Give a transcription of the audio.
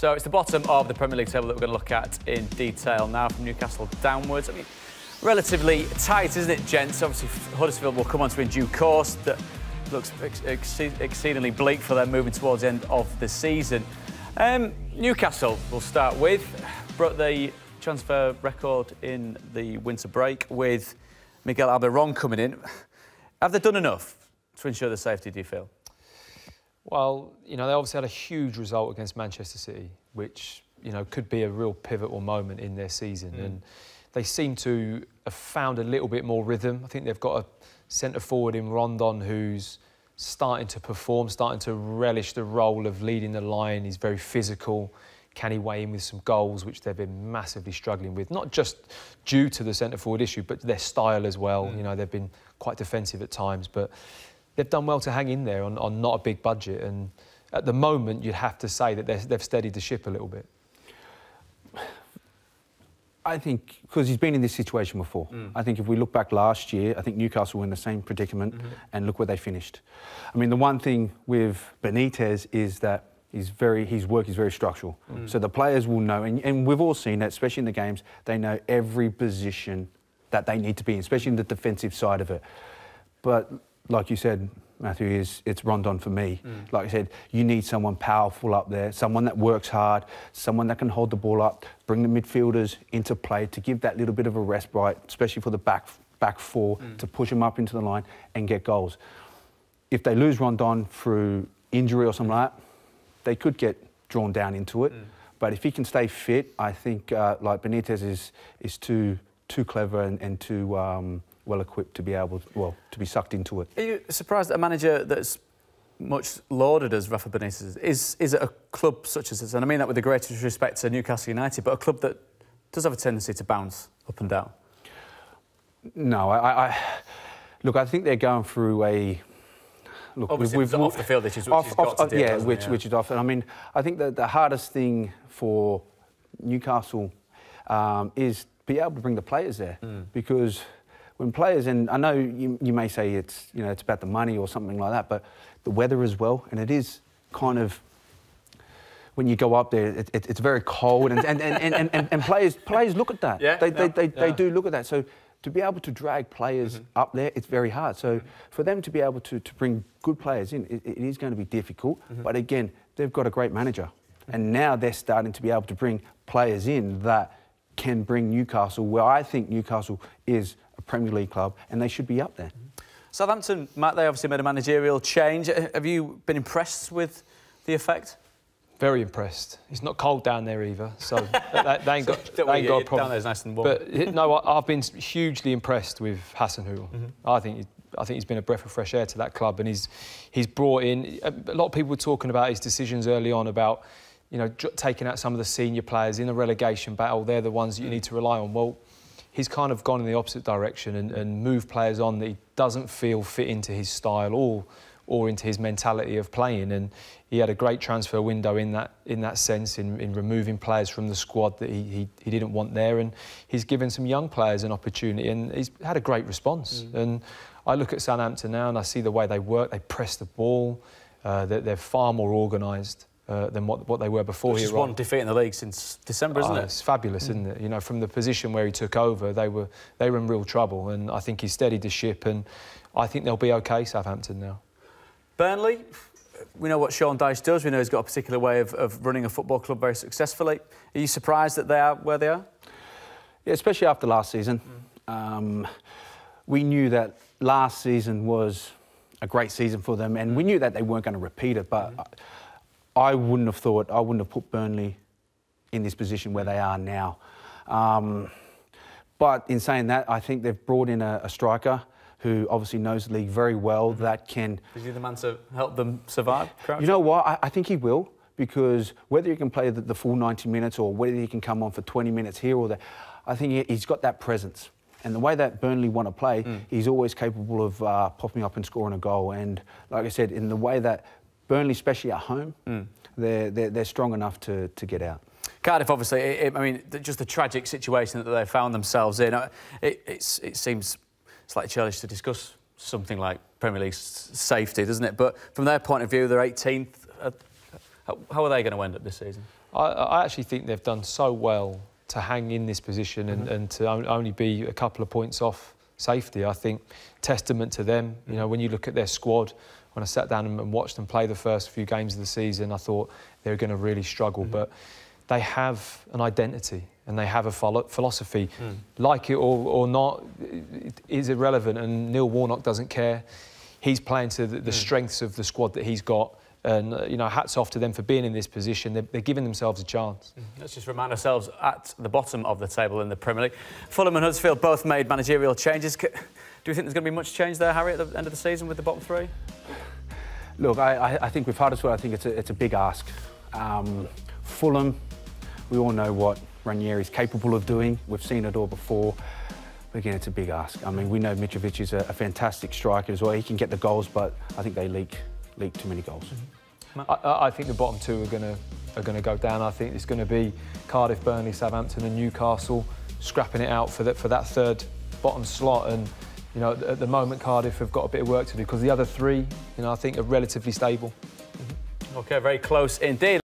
So it's the bottom of the Premier League table that we're going to look at in detail now, from Newcastle downwards. I mean, relatively tight, isn't it, gents? Obviously, Huddersfield will come on to in due course. That looks exceedingly bleak for them moving towards the end of the season. Newcastle, we'll start with, broke the transfer record in the winter break with Miguel Almiron coming in. Have they done enough to ensure the safety, do you feel? Well, you know, they obviously had a huge result against Manchester City, which, you know, could be a real pivotal moment in their season. And they seem to have found a little bit more rhythm. I think they've got a centre-forward in Rondon who's starting to perform, starting to relish the role of leading the line. He's very physical. Can he weigh in with some goals, which they've been massively struggling with, not just due to the centre-forward issue, but their style as well. You know, they've been quite defensive at times, but they've done well to hang in there on not a big budget. And at the moment, you'd have to say that they've steadied the ship a little bit. I think, because he's been in this situation before. I think if we look back last year, I think Newcastle were in the same predicament, and look where they finished. I mean, the one thing with Benitez is that his work is very structural. So the players will know, and we've all seen that, especially in the games, they know every position that they need to be in, especially in the defensive side of it. But like you said, Matthew, it's Rondon for me. Like I said, you need someone powerful up there, someone that works hard, someone that can hold the ball up, bring the midfielders into play to give that little bit of a respite, especially for the back four, to push them up into the line and get goals. If they lose Rondon through injury or something like that, they could get drawn down into it. But if he can stay fit, I think like Benitez is too clever and too well equipped to be able to be sucked into it. Are you surprised that a manager that's much lauded as Rafa Benitez is at a club such as this? And I mean that with the greatest respect to Newcastle United, but a club that does have a tendency to bounce up and down. No, look, I think they're going through a. Look, obviously, off the field issues, which is off. And I mean, I think that the hardest thing for Newcastle is be able to bring the players there, because when players, and I know you may say it's about the money or something like that, but the weather as well, and it is kind of when you go up there, it's very cold, and players look at that. Yeah, they do look at that. So to be able to drag players up there, it's very hard. So for them to be able to bring good players in, it is going to be difficult. But again, they've got a great manager. And now they're starting to be able to bring players in that can bring Newcastle, where I think Newcastle is a Premier League club, and they should be up there. Southampton, Matt, they obviously made a managerial change. Have you been impressed with the effect? Very impressed. It's not cold down there either, so they ain't got a problem. Down there's nice and warm. But no, I've been hugely impressed with Hasenhüttl. I think he's been a breath of fresh air to that club, and he's brought in. A lot of people were talking about his decisions early on about, you know, taking out some of the senior players in a relegation battle. They're the ones that you need to rely on. Well, he's kind of gone in the opposite direction and moved players on that he doesn't feel fit into his style or into his mentality of playing. And he had a great transfer window in that sense, in removing players from the squad that he didn't want there, and he's given some young players an opportunity, and he's had a great response. And I look at Southampton now and I see the way they work. They press the ball. They're far more organised than what they were before. Just one defeat in the league since December, isn't it? It's fabulous, isn't it? You know, from the position where he took over, they were in real trouble, and I think he steadied the ship, and I think they'll be okay, Southampton, now. Burnley, we know what Sean Dyche does. We know he's got a particular way of running a football club very successfully. Are you surprised that they are where they are? Yeah, especially after last season. We knew that last season was a great season for them, and we knew that they weren't going to repeat it, but I wouldn't have put Burnley in this position where they are now. But in saying that, I think they've brought in a striker who obviously knows the league very well, that can... Is he the man to help them survive, Crouch? You know what? I think he will, because whether he can play the full 90 minutes or whether he can come on for 20 minutes here or there, I think he's got that presence. And the way that Burnley want to play, he's always capable of popping up and scoring a goal. And like I said, in the way that Burnley, especially at home, they're strong enough to get out. Cardiff, obviously, I mean, just the tragic situation that they found themselves in. It seems slightly childish to discuss something like Premier League safety, doesn't it? But from their point of view, they're 18th. How are they going to end up this season? I actually think they've done so well to hang in this position and to only be a couple of points off safety. I think testament to them. You know, when you look at their squad, when I sat down and watched them play the first few games of the season, I thought they were going to really struggle. But they have an identity and they have a philosophy. Like it or not, it is irrelevant, and Neil Warnock doesn't care. He's playing to the strengths of the squad that he's got. And, you know, hats off to them for being in this position. They're giving themselves a chance. Let's just remind ourselves at the bottom of the table in the Premier League. Fulham and Huddersfield both made managerial changes. Do you think there's going to be much change there, Harry, at the end of the season with the bottom three? Look, I think with Huddersfield, I think it's a big ask. Fulham, we all know what Ranieri's capable of doing. We've seen it all before. But again, it's a big ask. I mean, we know Mitrovic is a fantastic striker as well. He can get the goals, but I think they leak too many goals. I think the bottom two are going to go down. I think it's going to be Cardiff, Burnley, Southampton and Newcastle scrapping it out for that third bottom slot. And, you know, at the moment Cardiff have got a bit of work to do because the other three, you know, I think are relatively stable. OK, very close indeed.